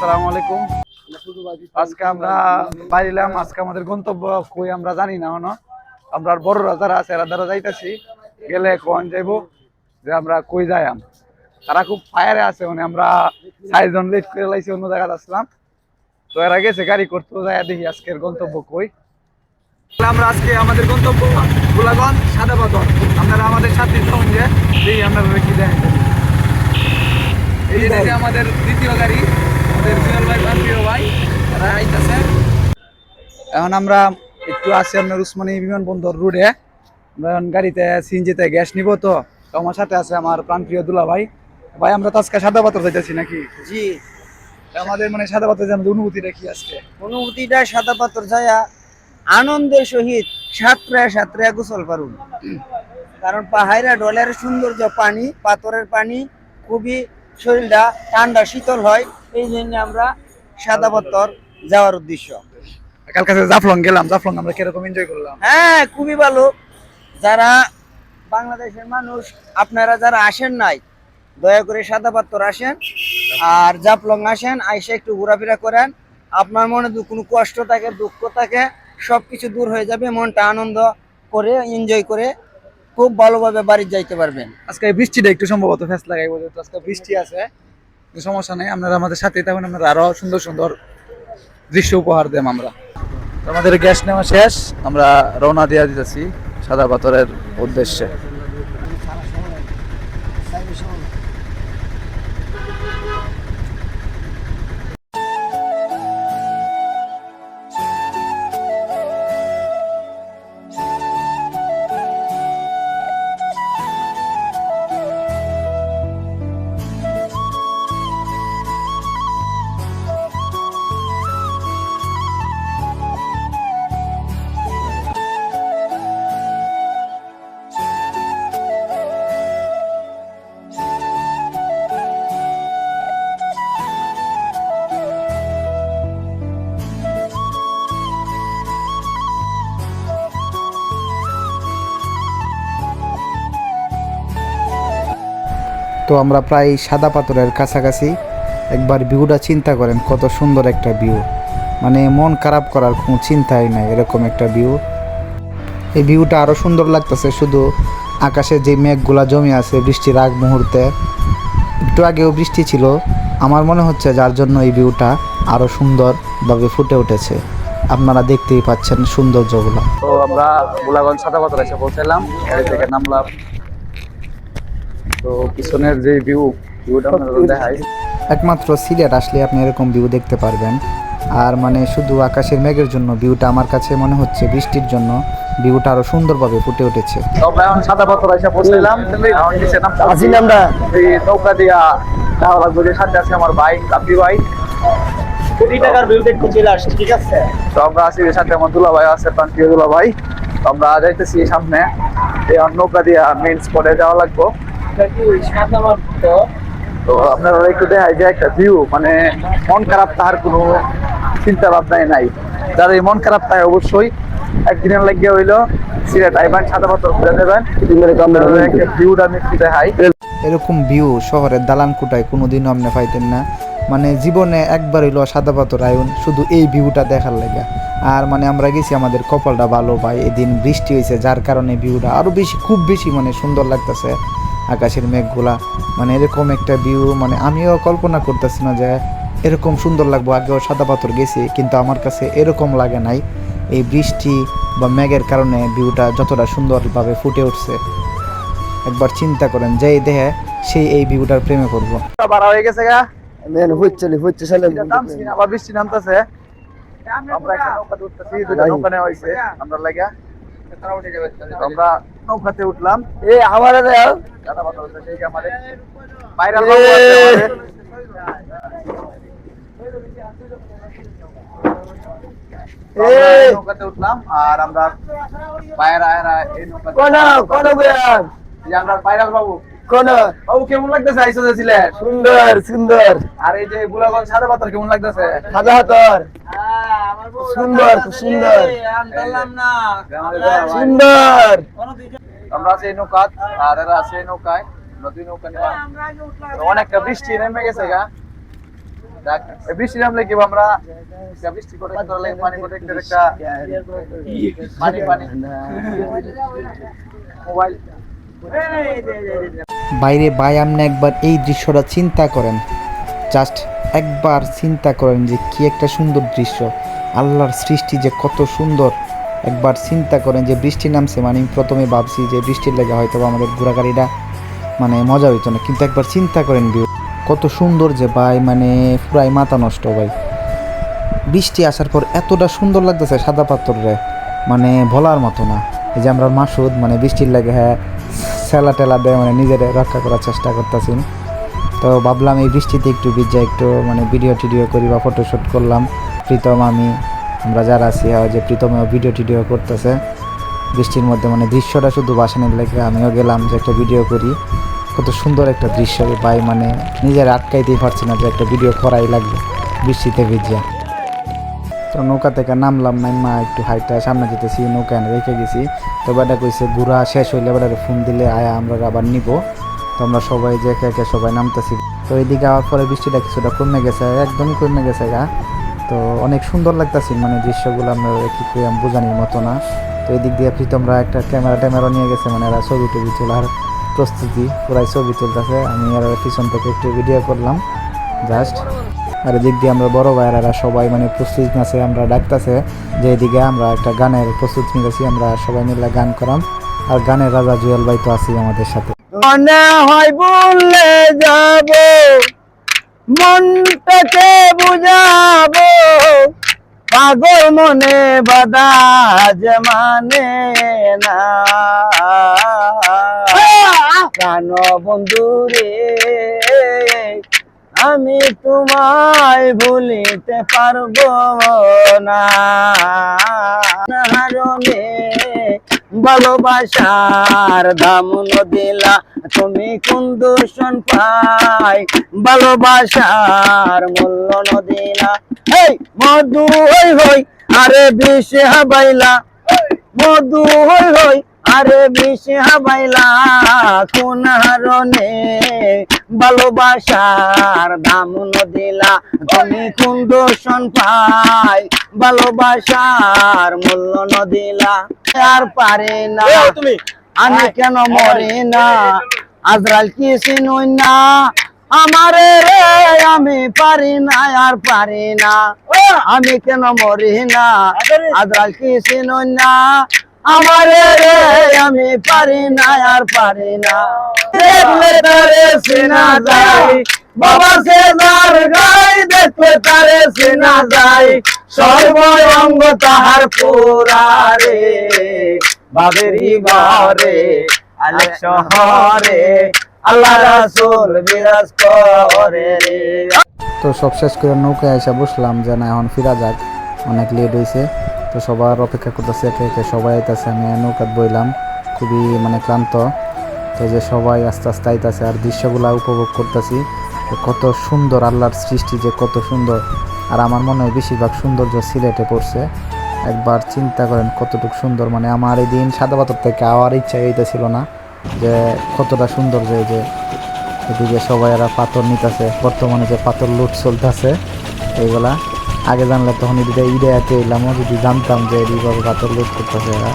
আসসালামু আলাইকুম। আজকে আমরা বাইরেলাম। আজকে আমাদের গন্তব্য কই আমরা জানি না এখনো। আমরা বড়রা যারা আছে এরা দ্বারা যাইতেছি, গেলে কোন যাইবো যে আমরা কই যাইম। তারা খুব ফায়ারে আছে, মানে আমরা 6 জন লেট করে লাইছি, অন্য জায়গায় আসলাম। তো এরা গেছে গাড়ি করতে, যাই দেখি আজকের গন্তব্য কই। আমরা আজকে আমাদের গন্তব্য গোলাগঞ্জ সাদা পাথর। আপনারা আমাদের সাথে থাকুন, যে দেখি আপনারা কি দেন। এই যে আমাদের দ্বিতীয় গাড়ি, আমাদের জুয়েল ভাই প্রিয় ভাই, তারা আইতাছে। এখন আমরা একটু আছি আপনার উসমানী বিমানবন্দর রোডে। আমরা এখন গাড়িতে সিএনজিতে গ্যাস নিব। তো আমার সাথে আছে আমার প্রাণপ্রিয় দুলা ভাই। ভাই আমরা তো আজকে সাদা পাথর যাইতেছি নাকি? জি, আমাদের মানে সাদা পাথর যে অনুভূতিটা কি আজকে? অনুভূতিটা সাদা পাথর যায়া আনন্দের সহিত সাঁতরা সাঁতরা গোসল পারুন। কারণ পাহাড়া ডলের সৌন্দর্য, পানি পাথরের পানি খুবই শরীরটা ঠান্ডা শীতল হয়। এই জন্য আমরা সাদা পাথর যাওয়ার উদ্দেশ্য। কাল কাছে জাফলং গেলাম। জাফলং আমরা কিরকম এনজয় করলাম? হ্যাঁ, খুবই ভালো। যারা বাংলাদেশের মানুষ আপনারা যারা আসেন নাই, দয়া করে সাদা পাথর আসেন আর জাফলং আসেন, আইসা একটু ঘোরাফেরা করেন। আপনার মনে যদি কোনো কষ্ট থাকে, দুঃখ থাকে, সবকিছু দূর হয়ে যাবে। মনটা আনন্দ করে এনজয় করে খুব ভালোভাবে বাড়ি যাইতে পারবেন। আজকে বৃষ্টিটা একটু সম্ভবত ফেস লাগাইবো, যেহেতু আজকে বৃষ্টি আছে। সমস্যা নেই, আপনারা আমাদের সাথেই থাকুন। আপনারা আরো সুন্দর সুন্দর দৃশ্য উপহার দেব আমরা। আমাদের গ্যাস নেওয়া শেষ, আমরা রওনা দিয়ে দিতেছি সাদা পাথরের উদ্দেশ্যে। তো আমরা প্রায় সাদা পাথরের কাছাকাছি। একবার ভিউটা চিন্তা করেন, কত সুন্দর একটা ভিউ, মানে মন খারাপ করার কোনো চিন্তাই নাই, এরকম একটা ভিউ। এই ভিউটা আরও সুন্দর লাগতেছে শুধু আকাশে যে মেঘগুলা জমে আছে বৃষ্টির আগ মুহূর্তে। একটু আগেও বৃষ্টি ছিল, আমার মনে হচ্ছে যার জন্য এই ভিউটা আরও সুন্দরভাবে ফুটে উঠেছে। আপনারা দেখতেই পাচ্ছেন সৌন্দর্যগুলো। তো আমরা গোলাগঞ্জ সাদা পাথর এসে পৌঁছালাম, গাড়ি থেকে নামলাম। তো পিছনের যে ভিউটা আপনাদের দেখাই। একমাত্র সিলেট আসলে আপনি এরকম ভিউ দেখতে পারবেন। আর মানে শুধু আকাশের মেঘের জন্য ভিউটা, আমার কাছে মনে হচ্ছে বৃষ্টির জন্য ভিউটা আরো সুন্দরভাবে ফুটে উঠেছে। আমরা এখন সাদা পাথর এসে পৌঁছালাম। এখন নিচে নামছি আমরা, এই নৌকা দিয়া যাওয়া লাগবে। যে সাথে আছে আমার ভাই কাপি ভাই, 20 টাকার ভিউ দেখতে চলে আসছে, ঠিক আছে? তো আমরা আছি, সাথে আমার দুলা ভাই আছে, প্রাণপ্রিয় দুলা ভাই। তো আমরা যাইতেছি সামনে, এই নৌকা দিয়া মেইন স্পটে যাওয়া লাগবো। তো আপনারা একটু দেখাই যে একটা ভিউ, মানে মন খারাপ তার কোনো চিন্তা ভাবনাই নাই। যার এই মন খারাপ তাই অবশ্যই একদিনের লাগিয়ে হইলো সিলেট আইবান, সাদা পাথর ঘুরে দেবেন। একটা ভিউটা আমি একটু দেখাই। এরকম ভিউ শহরের দালান কোটায় কোনোদিনও আপনি পাইতেন না। মানে জীবনে একবার হইলো সাদা পাথর আয়ুন শুধু এই ভিউটা দেখার লাগে। আর মানে আমরা গেছি, আমাদের কপালটা ভালো ভাই, এদিন বৃষ্টি হয়েছে, যার কারণে ভিউটা আরও বেশি, খুব বেশি মানে সুন্দর লাগতেছে। আকাশের মেঘগুলা, মানে এরকম একটা ভিউ, মানে আমিও কল্পনা করতেছি না যে এরকম সুন্দর লাগবো। আগেও সাদা পাথর গেছি, কিন্তু আমার কাছে এরকম লাগে নাই। এই বৃষ্টি বা মেঘের কারণে ভিউটা যতটা সুন্দরভাবে ফুটে উঠছে, একবার চিন্তা করেন, যেই দেখে সেই এই ভিউটার প্রেমে পড়বো। বাড়া হয়ে গেছে গা, হচ্ছে আবার বৃষ্টি নামতেছে। আমরা একটা নৌকাতে উঠতেছি, দুটো নৌকা নেওয়া হয়েছে আমরা লাগা। আমরা নৌকাতে উঠলাম। আমার সাদা পাথর হচ্ছে সেই আমাদের ভাইরাল বাবু আছে আমাদের। নৌকাতে উঠলাম আর আমরা বাইরা এই নৌকাতে আমরা ভাইরাল বাবু। বাবু কেমন লাগতেছে? আইসো ছিলেন? সুন্দর সুন্দর। আর এই যে গোলাগঞ্জ সাদা পাথর কেমন লাগতেছে? সাদা পাথর সুন্দর সুন্দর সুন্দর। আমরা আছি এই নৌকা আর এরা আছে এই নৌকায়, নদী নৌকা নিয়ে। অনেকটা বৃষ্টি নেমে গেছে গা, যাক, এই বৃষ্টি নামলে কি আমরা বৃষ্টি করে পানি প্রোটেক্টের একটা পানি পানি মোবাইল বাইরে ভাই আপনি একবার এই দৃশ্যটা চিন্তা করেন, জাস্ট একবার চিন্তা করেন যে কি একটা সুন্দর দৃশ্য, আল্লাহর সৃষ্টি যে কত সুন্দর। একবার চিন্তা করেন যে বৃষ্টি নামছে, মানে আমি প্রথমে ভাবছি যে বৃষ্টির লেগে হয়তো আমাদের ঘোরাঘুরিটা মানে মজা হইতো না, কিন্তু একবার চিন্তা করেন ভিউ কত সুন্দর যে ভাই, মানে পুরাই মাথা নষ্ট ভাই। বৃষ্টি আসার পর এতটা সুন্দর লাগতেছে সাদা পাথরে, মানে বলার মতো না। এই যে আমরা মাসুদ মানে বৃষ্টির লাগে হ্যাঁ সেলা টেলা দেয় মানে নিজের রক্ষা করার চেষ্টা করতেছি। তো ভাবলাম এই বৃষ্টিতে একটু ভিজা একটু মানে ভিডিও টিডিও করি বা ফটোশ্যুট করলাম। প্রীতম আমরা যারা আছি যে প্রীতমেও ভিডিও টিডিও করতেছে বৃষ্টির মধ্যে, মানে দৃশ্যটা শুধু বাসানের লেগে আমিও গেলাম যে একটা ভিডিও করি। কত সুন্দর একটা দৃশ্য ভাই, মানে নিজের আটকাইতেই পারছি না যে একটা ভিডিও করাই লাগবে বৃষ্টিতে ভিজিয়া। তো নৌকা থেকে নামলাম, নাইমা একটু হাইটটা সামনে যেতেছি, নৌকা এনে রেখে গেছি। তো বেটা কইছে ঘুরা শেষ হইলে বেটারে ফোন দিলে আয়া আমরা আবার নিব। তো আমরা সবাই যে একে একে সবাই নামতেছি। তো এইদিকে আওয়ার পরে বৃষ্টিটা কিছুটা কমে গেছে, একদমই কমে গেছে গা। তো অনেক সুন্দর লাগতেছে মানে দৃশ্যগুলো আমরা কি করি আমি বোঝানোর মতো না। তো এদিক দিয়ে প্রীতমরা একটা ক্যামেরা নিয়ে গেছে, মানে এরা ছবি টবি তোলার প্রস্তুতি, পুরাই ছবি তুলতেছে। আমি আর পিছন থেকে একটু ভিডিও করলাম জাস্ট। আর এদিক দিয়ে আমরা বড় ভাইয়েরা সবাই মানে প্রস্তুতি আছে, আমরা ডাকতেছে যে এদিকে আমরা একটা গানের প্রস্তুতি নিতেছি, আমরা সবাই মিলে গান করাম। আর গানের রাজা জুয়েল ভাই তো আছি আমাদের সাথে। মনে হয় বললে যাব, মনটাকে বুঝাবো, পাগল মনে বাধা যে মানে না। প্রাণ বন্ধু রে আমি তোমায় ভুলিতে পারবো না। হারণে ভালোবাসার দাম দিলা তুমি কোন দূষণ পাই, ভালোবাসার মূল্য দিলা। এই মধু হই হই আরে বিষে হাবাইলা, মধু হই হই আরে বিষে হাবাইলা। কোন হারণে ভালোবাসার দাম দিলা তুমি কোন দূষণ পাই, ভালোবাসার মূল্য দিলা। আর পারে না তুমি আমি কেন মরি না, আজরাল কি চিনুই না আমারে রে, আমি পারি না আর পারি না। আমি কেন মরি না, আজরাল কি চিনুই না আমারে রে, আমি পারি না আর পারি না। দেখলে তারে চিনা যায় বাবা সে যার গাই, দেখলে তারে চিনা যায় সর্বঙ্গ তাহার পুরারে। বাবেরি ঘরে আলেক শহরে আল্লাহ রাসূল বিরাজ করে রে। তো সব শেষ করে নৌকায় এসে বসলাম যে না এখন ফিরা যাক, অনেক লেট হয়েছে। তো সবার অপেক্ষা করতেছে, একে একে সবাই আইতেছে। আমি নৌকাত বইলাম, খুবই মানে ক্লান্ত। তো যে সবাই আস্তে আস্তে আইতেছে আর দৃশ্যগুলো উপভোগ করতেছি। কত সুন্দর আল্লাহর সৃষ্টি, যে কত সুন্দর। আর আমার মনে হয় বেশিরভাগ সৌন্দর্য সিলেটে পড়ছে। একবার চিন্তা করেন কতটুকু সুন্দর, মানে আমার এই দিন সাদা পাথর থেকে আওয়ার ইচ্ছা হইতেছিল না যে কতটা সুন্দর। যে এদিকে সবাই এরা পাথর নিতেছে, বর্তমানে যে পাথর লুট চলতেছে এইগুলা। আগে জানলে তখন ঈদে এতে এলাম, যদি জানতাম যে এইভাবে পাথর লুট করতেছে এরা।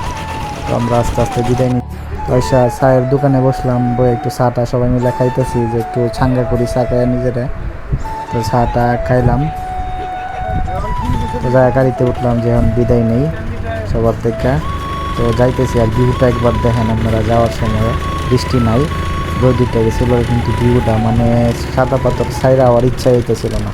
তো আমরা আস্তে আস্তে বিদায় নিই। পয়সা চায়ের দোকানে বসলাম, বই একটু চাটা সবাই মিলে খাইতেছি, যে একটু ছাঙ্গা করি চা খাই নিজেরা। তো চাটা খাইলাম, তো গাড়িতে উঠলাম যে এখন বিদায় নেই সবার থেকে। তো যাইতেছি আর ভিউটা একবার দেখেন আপনারা যাওয়ার সময়, বৃষ্টি নাই, রোদ উঠে গেছিল কিন্তু ভিউটা মানে সাদা পাথর ছাইরা হওয়ার ইচ্ছা হইতেছিল না।